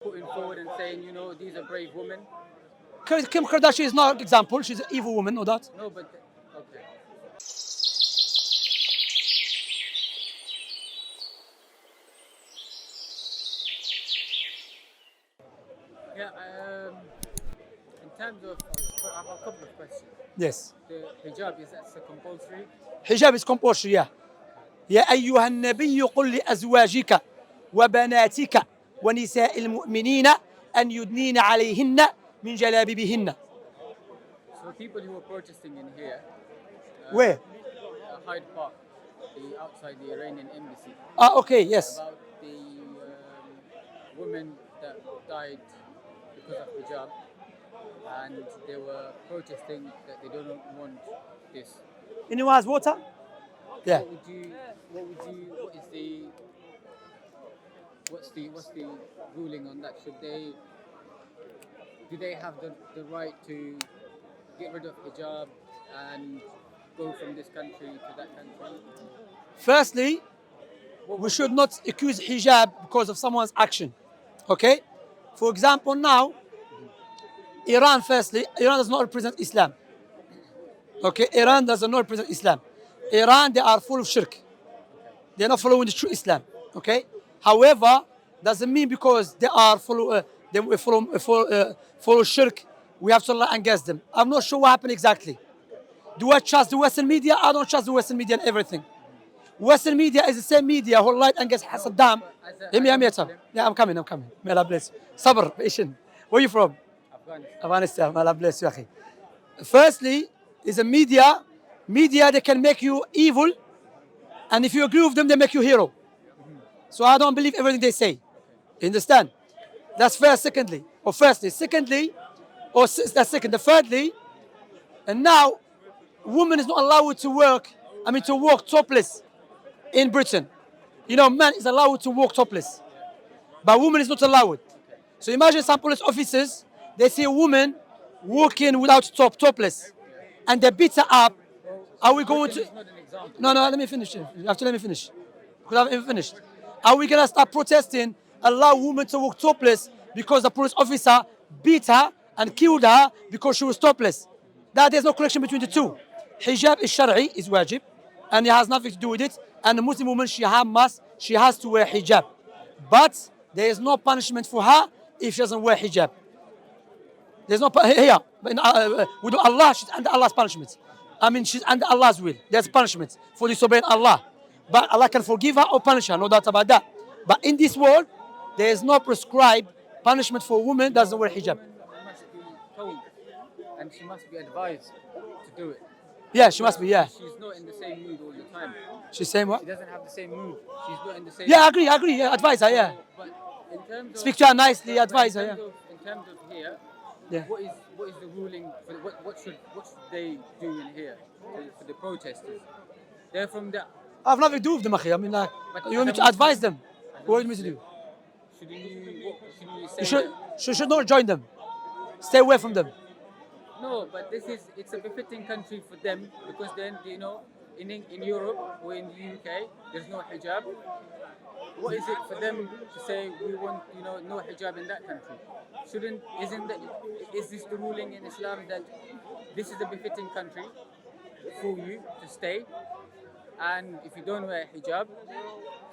putting forward and saying, these are brave women. Kim Kardashian is not an example. She's an evil woman, or that. No, but okay. Yeah. In terms of, I have a couple of questions. Yes. The hijab, is that compulsory? Hijab is compulsory, yeah. يا أيها النبي قل لأزواجك وبناتك ونساء المؤمنين أن يدنين عليهن من جلابيبهن. So people who were protesting in here, Where? Hyde Park, outside the Iranian embassy, Okay, yes. about the women that died because of hijab, and they were protesting that they don't want this. Anyone has water? Yeah. What's the ruling on that? Do they have the right to get rid of hijab and go from this country to that country? Firstly, we should not accuse hijab because of someone's action. Okay? For example, now, Iran does not represent Islam. Okay? Iran does not represent Islam. Iran, they are full of shirk. They are not following the true Islam. Okay? However, doesn't mean because they are follow shirk, we have to lie against them. I'm not sure what happened exactly. Do I trust the Western media? I don't trust the Western media and everything. Western media is the same media who lied against Saddam. Yeah, I'm coming. May Allah bless you. Sabr, patient. Where are you from? Afghanistan. May Allah bless you, akhi. Firstly, is a media, they can make you evil, and if you agree with them, they make you hero. So I don't believe everything they say. You understand? That's first. Secondly, thirdly, and now, woman is not allowed to walk topless in Britain. Man is allowed to walk topless, but woman is not allowed. So imagine some police officers, they see a woman walking without topless, and they beat her up. Are we going to? No, let me finish. You have to let me finish. Because I haven't finished. Are we going to start protesting, allow women to walk topless because the police officer beat her and killed her because she was topless? There's no connection between the two. Hijab is shari, is wajib, and it has nothing to do with it. And a Muslim woman, she has to wear hijab. But there is no punishment for her if she doesn't wear hijab. There's no here. With Allah, she's under Allah's punishment. She's under Allah's will. There's punishment for disobeying Allah. But Allah can forgive her or punish her, no doubt about that. But in this world, there is no prescribed punishment for a woman that doesn't wear hijab. Must be told, and she must be advised to do it. Yeah, she must be, yeah. She's not in the same mood all the time. She's saying what? She doesn't have the same mood. She's not in the same Yeah, I agree. Yeah, advise her, yeah. But in terms of, speak to her nicely, advise her, yeah. In terms of here, yeah. What is the ruling? What should they do in here for the protesters? They're from the. I have nothing to do with them, akhi. You want me to advise them? What do you want me to do? You should not join them. Stay away from them. No, but it's a befitting country for them because then, in Europe or in the UK, there's no hijab. What is it for them to say we want, no hijab in that country? Is this the ruling in Islam that this is a befitting country for you to stay? And if you don't wear hijab,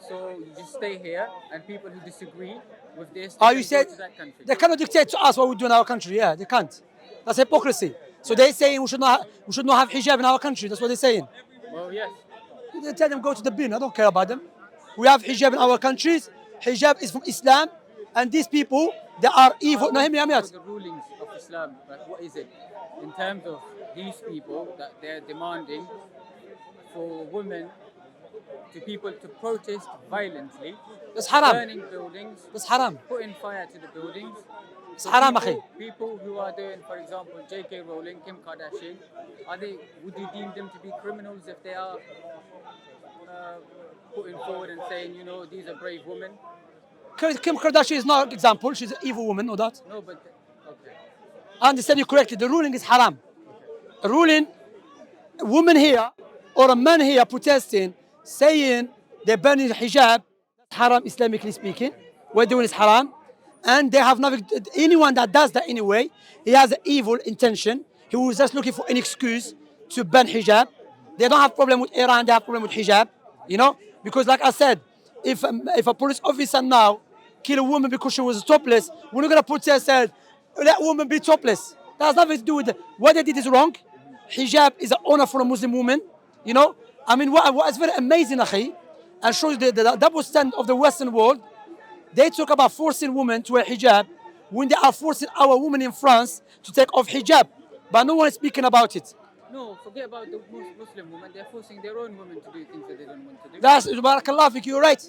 so you just stay here, and people who disagree with this, you said they cannot dictate to us what we do in our country. Yeah, they can't. That's hypocrisy. So they're saying we should not have hijab in our country. That's what they're saying. Well, yes. They tell them go to the bin. I don't care about them. We have hijab in our countries. Hijab is from Islam, and these people, they are evil. No, hear me out. The rulings of Islam, but what is it in terms of these people that they're demanding for women, to people to protest violently? That's haram. Burning buildings. That's haram. Putting fire to the buildings. It's haram, akhi. People who are doing, for example, J.K. Rowling, Kim Kardashian, would you deem them to be criminals if they are putting forward and saying, these are brave women? Kim Kardashian is not an example. She's an evil woman, or that. No, but okay. I understand you correctly. The ruling is haram. Okay. A ruling, a woman here or a man here protesting, saying they're burning hijab, that's haram, Islamically speaking. What they're doing is haram. and they have nothing. Anyone that does that anyway, he has an evil intention. He was just looking for an excuse to ban hijab. They don't have problem with Iran. They have problem with hijab. You know, because like I said, if a police officer now kill a woman because she was topless, we're not gonna put and say let woman be topless. That has nothing to do with it. What they did is wrong. Hijab is an honor for a Muslim woman. You know, I mean, what is very amazing, akhi, and shows the double standard of the Western world. They talk about forcing women to wear hijab when they are forcing our women in France to take off hijab, but no one is speaking about it. No, forget about the Muslim women. They're forcing their own women to do things that they don't want to do. That's barakallah fik, you're right.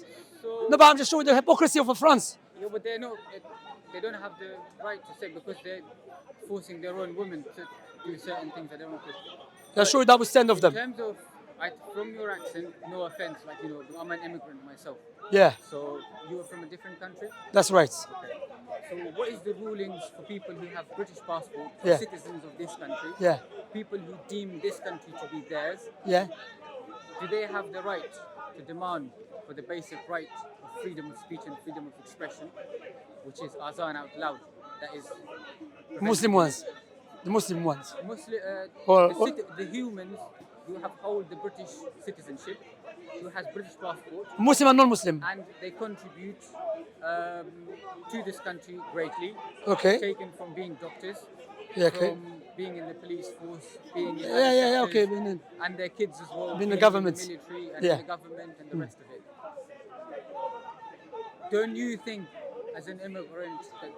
So, No, but I'm just showing the hypocrisy of France. yeah, but they don't have the right to say because they're forcing their own women to do certain things that they don't want to. That's showing double standard of In them. terms of, from your accent, no offense, like I'm an immigrant myself. Yeah, So you are from a different country. that's right. Okay. So what is the rulings for people who have British passport, Yeah. citizens of this country, Yeah, people who deem this country to be theirs? yeah. Do they have the right to demand for the basic right of freedom of speech and freedom of expression, which is azan out loud? That is Muslim ones, the Muslim ones. Muslim, Or- the humans who have hold the British citizenship, who has British passport, Muslim and non-Muslim. and they contribute to this country greatly. Okay. Taken from being doctors, Yeah, okay. from being in the police force, being in Yeah, other yeah, yeah. sectors, Okay. and their kids as well, Being the being government. in the military and Yeah. in the government and the rest of it. Don't you think, as an immigrant, that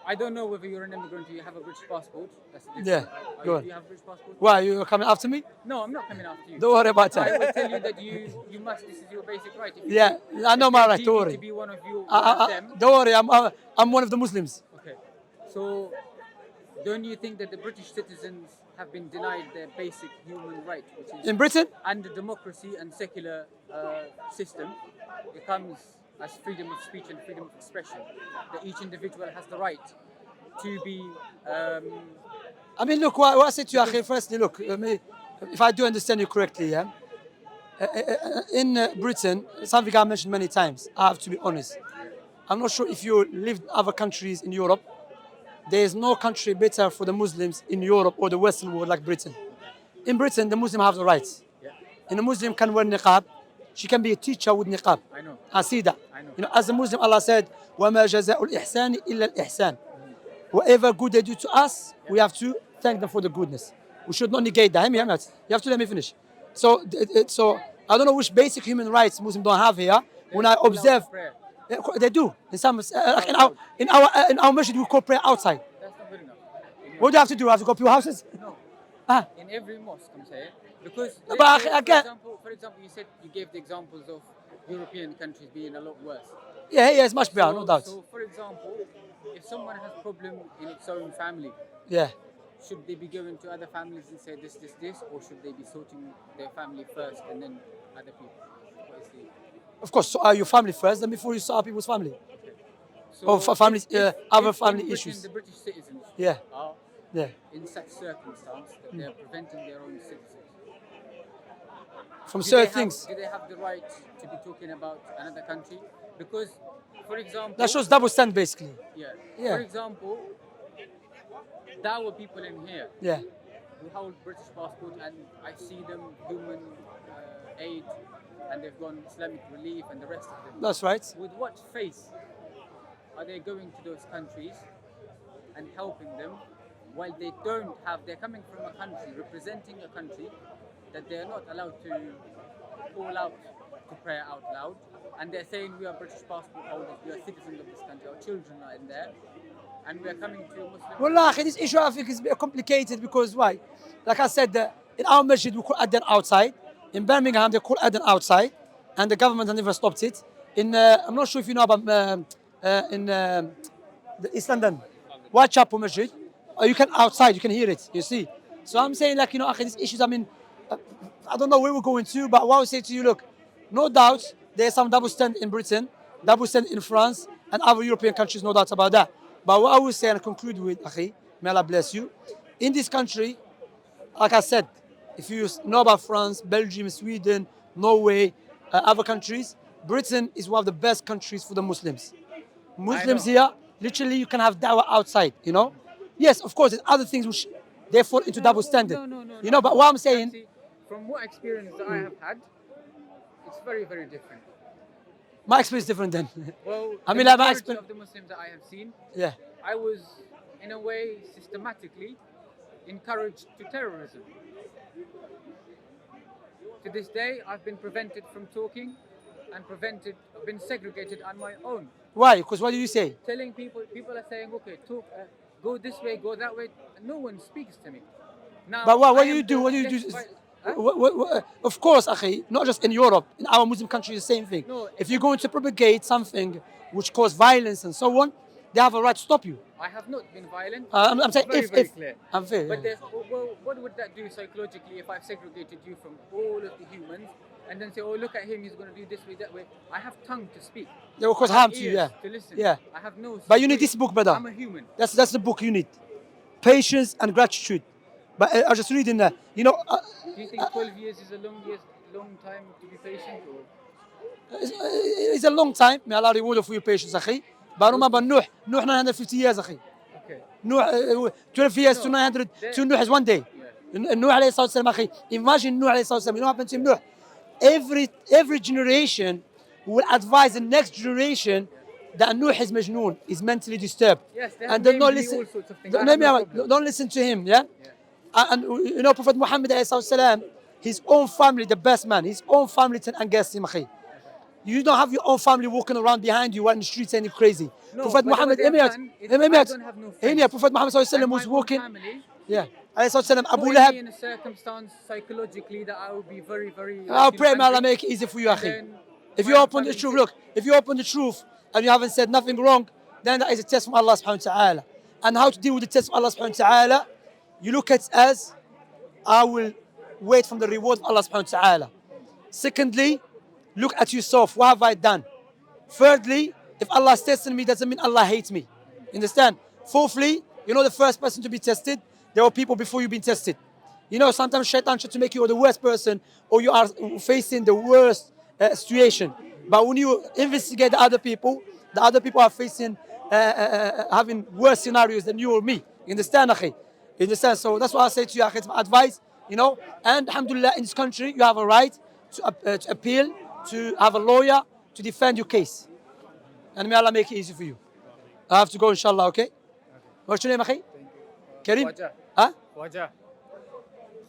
I don't know whether you're an immigrant or you have a British passport. That's the difference. Yeah, Are go you, on. do you have a British passport? Why you coming after me? No, I'm not coming after you. Don't worry about I that. will tell you that you must. This is your basic right. If you Yeah, I know if my they right. deem Don't you worry. To be one of you, one of them. Don't worry. I'm one of the Muslims. Okay. So, don't you think that the British citizens have been denied their basic human right, which is In Britain, under democracy and secular system, it comes as freedom of speech and freedom of expression, that each individual has the right to be. I mean, look, what I said to you, Akhi, firstly, look, if I do understand you correctly, yeah, in Britain, something I mentioned many times, I have to be honest. I'm not sure if you lived in other countries in Europe, there is no country better for the Muslims in Europe or the Western world like Britain. In Britain, the Muslim have the rights. Yeah, And a Muslim can wear niqab. She can be a teacher with niqab. I know. I see that. I know. You know, as a Muslim, Allah said, وَمَا جَزَاءُ الْإِحْسَانِ إِلَّا الْإِحْسَانِ. Whatever good they do to us, we have to thank them for the goodness. We should not negate that. You have to let me finish. So, I don't know which basic human rights Muslims don't have here. When I observe, Prayer. they do. In some, in our masjid, we call prayer outside. That's not good enough. What do you have to do? I have to go to your houses? No. Ah, In every mosque, I'm saying, because No, let's but say, I get- for example, you gave the examples of European countries being a lot worse. yeah, it's much better, no doubt. So, for example, if someone has problem in its own family, Yeah. should they be going to other families and say this, or should they be sorting their family first and then other people? What is the Of course, so are your family first, then before you start people's family. so Or for families, other if family in Britain issues. The British citizens Yeah. are Yeah. in such circumstance that they are preventing their own citizens. From Do certain they things. do they have the right to be talking about another country? Because, for example, That shows double stand, basically. yeah. Yeah. For example, Dawa people in here Yeah. who hold British passport, and I see them human aid, and they've gone Islamic relief and the rest of them. That's right. With what face are they going to those countries and helping them while they don't have? They're coming from a country, representing a country that they're not allowed to call out to prayer out loud, and they're saying we are British passport holders, we are citizens of this country, our children are in there, and we are coming to a Muslim. Wallah, akhi, this issue I think is a bit complicated because why? Like I said, in our masjid we call adhan outside. In Birmingham they call adhan outside, and the government has never stopped it. I'm not sure if you know about in the East London, Whitechapel Masjid. You can outside, you can hear it. You see. So I'm saying, like, akhi, these issues. I mean, I don't know where we're going to, but what I would say to you, look, no doubt there's some double stand in Britain, double stand in France, and other European countries, no doubt about that. But what I would say and conclude with, akhi, may Allah bless you, in this country, like I said, if you know about France, Belgium, Sweden, Norway, other countries, Britain is one of the best countries for the Muslims. Muslims here literally you can have da'wah outside, you know. Yes, of course, there's other things which they fall into double standard. No. You know, but what I'm saying, See, from what experience that I have had, it's very, very different. my experience is different then. Well, I the mean, like my majority experience, of the Muslims that I have seen, yeah. I was, in a way, systematically encouraged to terrorism. To this day, I've been prevented from talking and I've been segregated on my own. Why? Because what do you say? Telling people are saying, okay, talk, go this way, go that way. No one speaks to me. Now, But what I do you am do? the What do you do? next Huh? Of course, akhi, not just in Europe, in our Muslim countries, the same thing. No, If you're going to propagate something which cause violence and so on, they have a right to stop you. I have not been violent. I'm saying very, if, very if, clear. I'm fair. But there's, well, what would that do psychologically if I've segregated you from all of the humans and then say, oh, look at him, he's going to do this way, that way. I have tongue to speak. They will cause I have harm to you, ears yeah. to listen. Yeah. I have no. But you need this book, brother. I'm a human. That's the book you need. Patience and gratitude. But I was just reading that, you know, Do you think 12 years is a long time to be patient? Or? it's a long time. May Allah reward you for your patience, akhi. But remember, Nuh 950 years, akhi. Okay. Nuh, 12 years to 900, to Nuh is one day. Yeah. Nuh alayhi salatu wasalam, akhi. Imagine Nuh alayhi salatu wasalam. You know what happened to Nuh? Every generation will advise the next generation that Nuh is majnoon, is mentally disturbed. Yes, they and have don't named me listen. all sorts of things. I have no problem. Don't listen to him, yeah? And you know, Prophet Muhammad alayhi salatu wasalam, his own family, the best man, his own family turn against him, akhi. You don't have your own family walking around behind you in the streets saying you're crazy. No, Prophet but Muhammad, what they have done is I don't have no friends. Prophet Muhammad sallallahu alaihi wasallam And was my own walking. family Yeah, alayhi salatu wasalam, Abu putting Lahab. me in a circumstance psychologically that I would be very, very. I'll pray, may Allah angry. make it easy for you, akhi. Then If my you own open the family truth, said- look, if you open the truth and you haven't said nothing wrong, then that is a test from Allah subhanahu wa ta'ala. And how to deal with the test from Allah subhanahu wa ta'ala, you look at it as, I will wait from the reward of Allah subhanahu wa ta'ala. Secondly, look at yourself, what have I done? Thirdly, if Allah is testing me, doesn't mean Allah hates me. Understand? Fourthly, you know the first person to be tested, there were people before you being tested. You know, sometimes shaitan tries to make you the worst person or you are facing the worst situation. But when you investigate the other people are facing, having worse scenarios than you or me. You understand, akhi? You understand? So that's what I say to you, akhi. It's my advice, you know. And alhamdulillah, in this country, you have a right to appeal, to have a lawyer, to defend your case. And may Allah make it easy for you. I have to go, inshallah, okay? What's your name, akhi? Karim? Huh?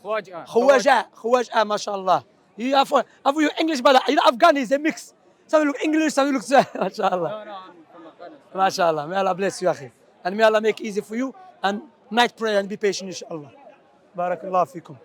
Khwaja, mashallah. You have your English, brother. You know, Afghani, they mix. Some look English, some look, mashallah. No, I'm from Afghanistan. MashaAllah. May Allah bless you, akhi. And may Allah make it easy for you. And night prayer and be patient, inshallah. Barakallahu fikum.